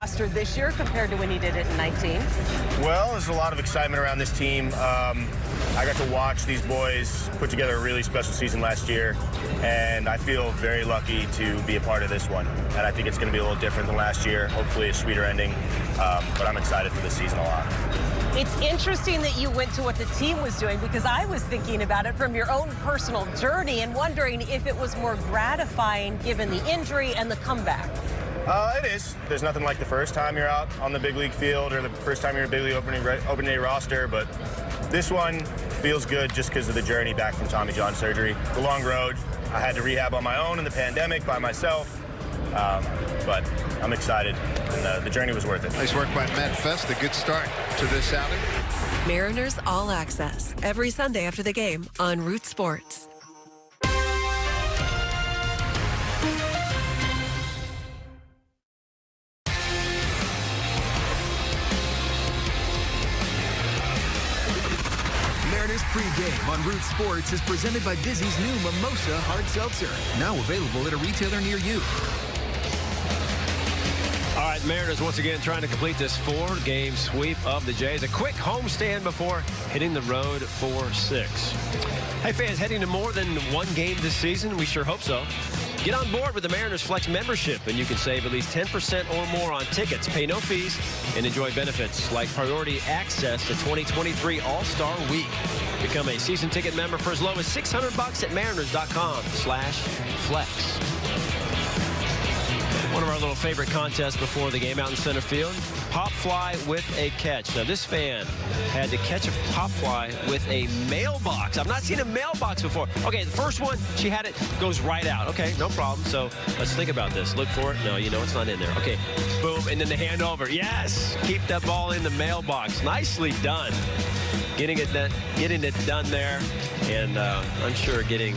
roster this year compared to when he did it in 19? Well, there's a lot of excitement around this team. I got to watch these boys put together a really special season last year, and I feel very lucky to be a part of this one. And I think it's going to be a little different than last year, hopefully a sweeter ending, but I'm excited for this season a lot. It's interesting that you went to what the team was doing, because I was thinking about it from your own personal journey and wondering if it was more gratifying given the injury and the comeback. It is. There's nothing like the first time you're out on the big league field or the first time you're in a big league opening day roster, but this one feels good just because of the journey back from Tommy John surgery. The long road. I had to rehab on my own in the pandemic by myself, but I'm excited, and the journey was worth it. Nice work by Matt Fest. A good start to this outing. Mariners All Access, every Sunday after the game on Root Sports. Mariners pregame on Root Sports is presented by Dizzy's new Mimosa Hard Seltzer, now available at a retailer near you. All right, Mariners once again trying to complete this 4-game sweep of the Jays. A quick homestand before hitting the road for 6. Hey, fans, heading to more than one game this season? We sure hope so. Get on board with the Mariners Flex membership, and you can save at least 10% or more on tickets, pay no fees, and enjoy benefits like priority access to 2023 All-Star Week. Become a season ticket member for as low as $600 at mariners.com/flex. One of our little favorite contests before the game out in center field, pop fly with a catch. Now this fan had to catch a pop fly with a mailbox. I've not seen a mailbox before. Okay, the first one, she had it, goes right out. Okay, no problem. So let's think about this. Look for it. No, you know it's not in there. Okay, boom, and then the handover. Yes, keep that ball in the mailbox. Nicely done. Getting it done there, and I'm sure getting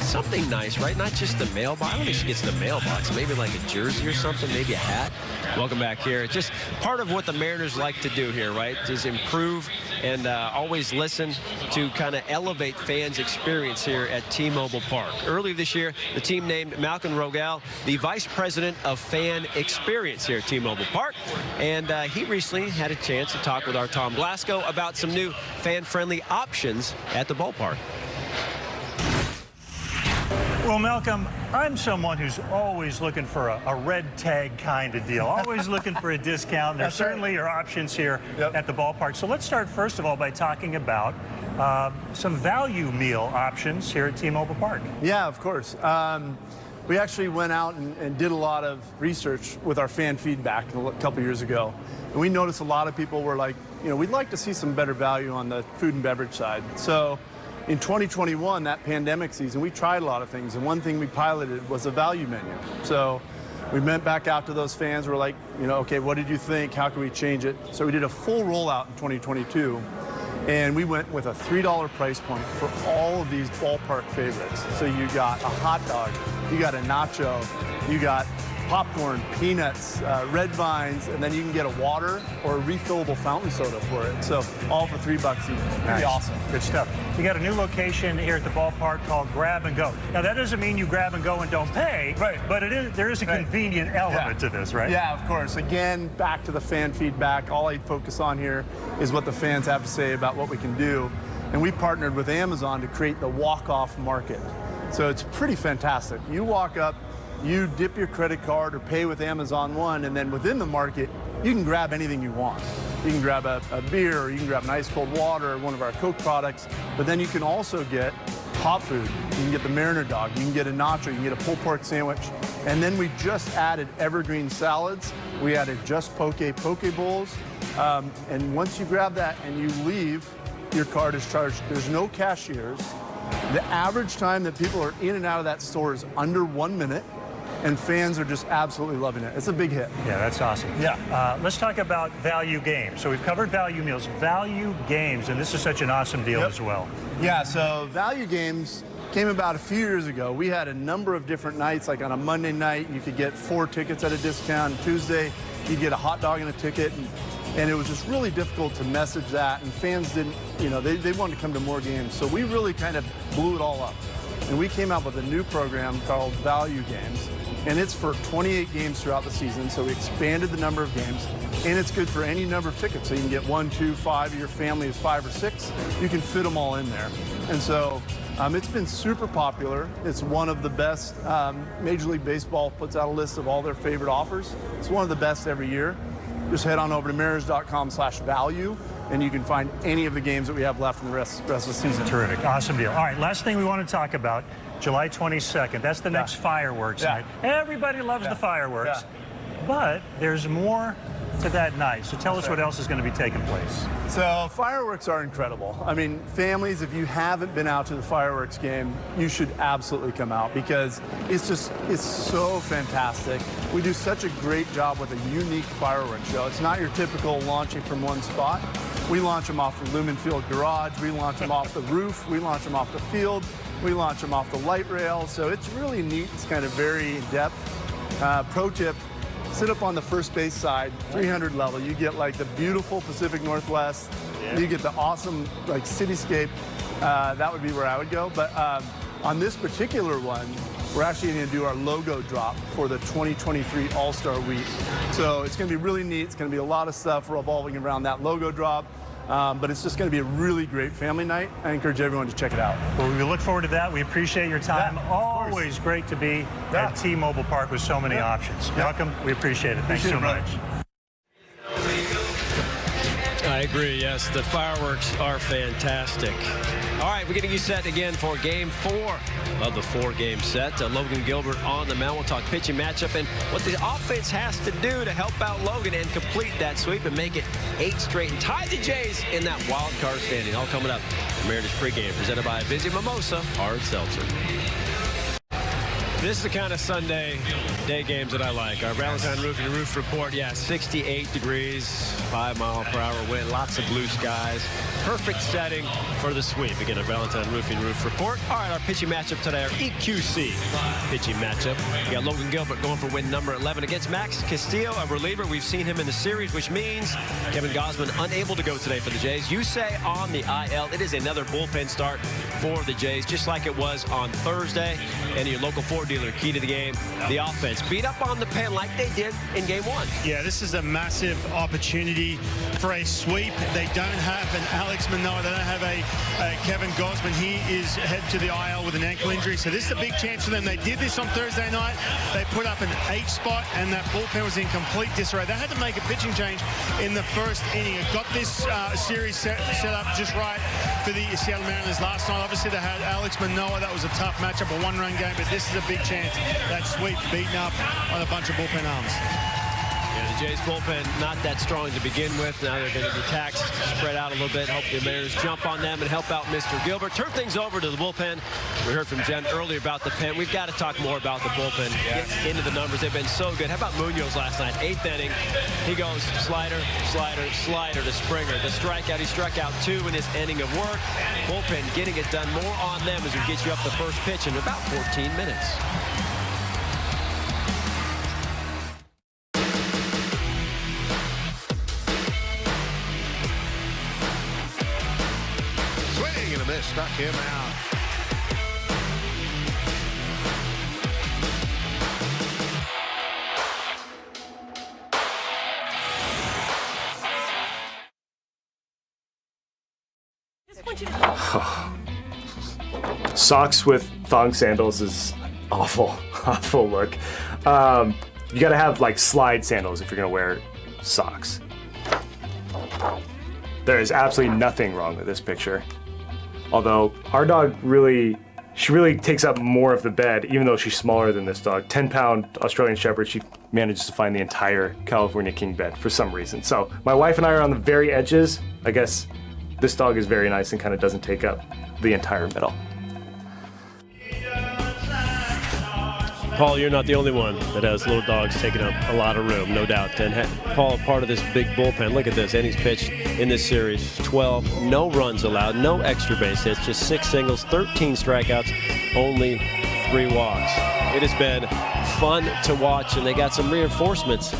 something nice, right? Not just the mailbox. I don't think she gets the mailbox. Maybe like a jersey or something, maybe a hat. Welcome back here. It's just part of what the Mariners like to do here, right? Just improve and always listen to kind of elevate fans' experience here at T-Mobile Park. Earlier this year, the team named Malcolm Rogel the Vice President of Fan Experience here at T-Mobile Park. And he recently had a chance to talk with our Tom Blasco about some new fan-friendly options at the ballpark. Well, Malcolm, I'm someone who's always looking for a red tag kind of deal, always looking for a discount. There certainly are options here at the ballpark. So let's start, first of all, by talking about some value meal options here at T-Mobile Park. Yeah, of course. We actually went out and did a lot of research with our fan feedback a couple years ago. And we noticed a lot of people were like, you know, we'd like to see some better value on the food and beverage side. So in 2021, that pandemic season, we tried a lot of things, and one thing we piloted was a value menu. So we went back out to those fans. We're like, you know, okay, what did you think? How can we change it? So we did a full rollout in 2022, and we went with a $3 price point for all of these ballpark favorites. So you got a hot dog, you got a nacho, you got popcorn, peanuts, red vines, and then you can get a water or a refillable fountain soda for it. So all for $3 each. Pretty awesome. Good stuff. You got a new location here at the ballpark called Grab and Go. Now that doesn't mean you grab and go and don't pay, right? But there is a convenient element to this, right? Yeah, of course. Again, back to the fan feedback. All I focus on here is what the fans have to say about what we can do. And we partnered with Amazon to create the walk-off market. So it's pretty fantastic. You walk up, you dip your credit card or pay with Amazon One, and then within the market, you can grab anything you want. You can grab a beer, or you can grab an ice cold water, or one of our Coke products, but then you can also get hot food. You can get the Mariner dog, you can get a nacho, you can get a pulled pork sandwich, and then we just added evergreen salads. We added just poke bowls, and once you grab that and you leave, your card is charged. There's no cashiers. The average time that people are in and out of that store is under 1 minute. And fans are just absolutely loving it. It's a big hit. Yeah, that's awesome. Yeah. Let's talk about value games. So we've covered value meals, value games, and this is such an awesome deal as well. Yeah, so value games came about a few years ago. We had a number of different nights, like on a Monday night, you could get 4 tickets at a discount. Tuesday, you'd get a hot dog and a ticket. And it was just really difficult to message that, and fans didn't, you know, they wanted to come to more games. So we really kind of blew it all up. And we came out with a new program called Value Games. and it's for 28 games throughout the season, so we expanded the number of games, and it's good for any number of tickets. So you can get 1, 2, 5, your family is 5 or 6, you can fit them all in there. And so it's been super popular. It's one of the best. Major League Baseball puts out a list of all their favorite offers. It's one of the best every year. Just head on over to mariners.com/value, and you can find any of the games that we have left in the rest of the season. Terrific. Awesome deal. All right, last thing we want to talk about, July 22nd. That's the next fireworks night. Everybody loves the fireworks, but there's more to that night. So tell us what else is going to be taking place. So fireworks are incredible. I mean, families, if you haven't been out to the fireworks game, you should absolutely come out because it's so fantastic. We do such a great job with a unique fireworks show. It's not your typical launching from one spot. We launch them off the Lumen Field garage. We launch them off the roof. We launch them off the field. We launch them off the light rail. So it's really neat. It's kind of very in-depth. Pro tip, sit up on the first base side, 300 level. You get like the beautiful Pacific Northwest. You get the awesome like cityscape. That would be where I would go. But on this particular one, we're actually going to do our logo drop for the 2023 All-Star Week. So it's going to be really neat. It's going to be a lot of stuff revolving around that logo drop. But it's just going to be a really great family night. I encourage everyone to check it out. Well, we look forward to that. We appreciate your time. Always great to be at T-Mobile Park with so many options. Malcolm, we appreciate it. Thanks so much. I agree, yes. The fireworks are fantastic. All right, we're getting you set again for Game 4 of the 4-game set. Logan Gilbert on the mound. We'll talk pitching matchup and what the offense has to do to help out Logan and complete that sweep and make it 8 straight and tie the Jays in that wild card standing. All coming up. The Mariners pregame presented by Busy Mimosa Hard Seltzer. This is the kind of Sunday day games that I like. Our Valentine Roofing Roof Report, 68 degrees, 5-mile-per-hour wind, lots of blue skies. Perfect setting for the sweep. Again, our Valentine Roofing Roof Report. All right, our pitching matchup today, our EQC pitching matchup. We got Logan Gilbert going for win number 11 against Max Castillo, a reliever. We've seen him in the series, which means Kevin Gausman unable to go today for the Jays. You say on the IL, it is another bullpen start for the Jays, just like it was on Thursday. And your local Ford dealer, key to the game, the offense. Beat up on the pen like they did in Game 1. Yeah, this is a massive opportunity for a sweep. They don't have an Alex Manoah. They don't have a Kevin Gausman. He is headed to the IL with an ankle injury. So this is a big chance for them. They did this on Thursday night. They put up an H spot, and that bullpen was in complete disarray. They had to make a pitching change in the first inning. It got this series set up just right for the Seattle Mariners last night. Obviously, they had Alex Manoah. That was a tough matchup, a one-run game, but this is a big chance. That sweep beaten up on a bunch of bullpen arms. Yeah, the Jays bullpen not that strong to begin with. Now they're going to be taxed, spread out a little bit. Hopefully the Mariners jump on them and help out Mr. Gilbert. Turn things over to the bullpen. We heard from Jen earlier about the pen. We've got to talk more about the bullpen. Get into the numbers. They've been so good. How about Munoz last night? 8th inning. He goes slider, slider, slider to Springer. The strikeout, he struck out 2 in his inning of work. Bullpen getting it done. More on them as we get you up the first pitch in about 14 minutes. Struck him out. Socks with thong sandals is awful look. You gotta have like slide sandals if you're gonna wear socks. There is absolutely nothing wrong with this picture. Although our dog she really takes up more of the bed, even though she's smaller than this dog. 10-pound Australian Shepherd, she manages to find the entire California King bed for some reason. So my wife and I are on the very edges. I guess this dog is very nice and kind of doesn't take up the entire middle. Paul, you're not the only one that has little dogs taking up a lot of room, no doubt. And Paul, part of this big bullpen. Look at this. And he's pitched in this series 12, no runs allowed, no extra base hits, just 6 singles, 13 strikeouts, only 3 walks. It has been fun to watch, and they got some reinforcements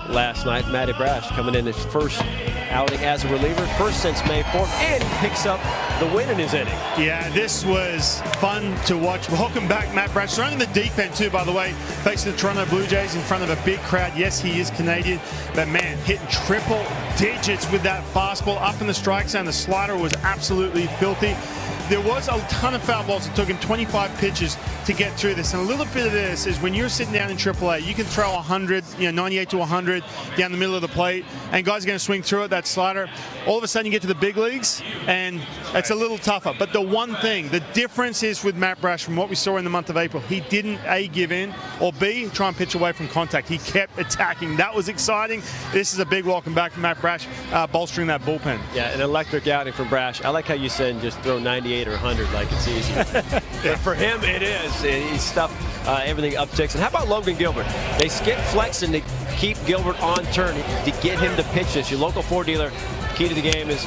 last night. Matty Brash coming in his first outing as a reliever, first since May 4th, and he picks up the win in his inning. Yeah, this was fun to watch. Welcome back, Matt Brash. Running the deep end, too, by the way, facing the Toronto Blue Jays in front of a big crowd. Yes, he is Canadian, but, man, hitting triple digits with that fastball up in the strike zone. The slider was absolutely filthy. There was a ton of foul balls. It took him 25 pitches to get through this. And a little bit of this is when you're sitting down in AAA, you can throw 100, 98 to 100 down the middle of the plate, and guys are going to swing through it, that slider. All of a sudden you get to the big leagues, and it's a little tougher. But the one thing, the difference is with Matt Brash from what we saw in the month of April, he didn't, A, give in, or B, try and pitch away from contact. He kept attacking. That was exciting. This is a big welcome back from Matt Brash, bolstering that bullpen. Yeah, an electric outing from Brash. I like how you said just throw 98 or 100 like it's easy. But for him, it is. He's stuffed everything upticks. And how about Logan Gilbert? They skip flexing to keep Gilbert on turn to get him to pitch this. Your local Ford dealer, key to the game is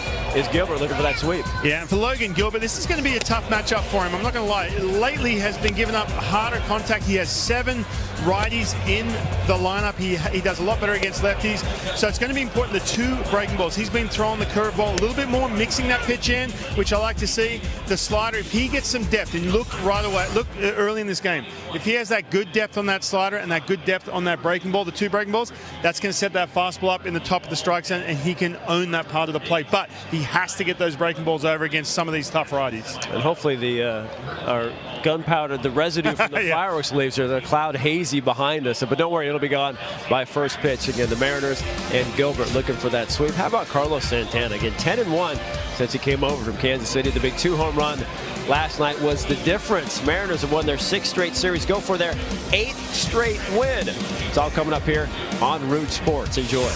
Gilbert looking for that sweep. Yeah, and for Logan Gilbert, this is going to be a tough matchup for him. I'm not going to lie. Lately, he has been giving up harder contact. He has 7 righties in the lineup. He does a lot better against lefties. So it's going to be important, the 2 breaking balls. He's been throwing the curveball a little bit more, mixing that pitch in, which I like to see. The slider, if he gets some depth, and look right away, look early in this game, if he has that good depth on that slider and that good depth on that breaking ball, the 2 breaking balls, that's going to set that fastball up in the top of the strike zone, and he can own that part of the plate. But he has to get those breaking balls over against some of these tough righties. And hopefully our gunpowder, the residue from the fireworks leaves are the cloud hazy behind us. But don't worry, it'll be gone by first pitch. Again, the Mariners and Gilbert looking for that sweep. How about Carlos Santana? Again, 10-1 since he came over from Kansas City. The big 2-home run last night was the difference. Mariners have won their 6th straight series, go for their 8th straight win. It's all coming up here on Root Sports. Enjoy.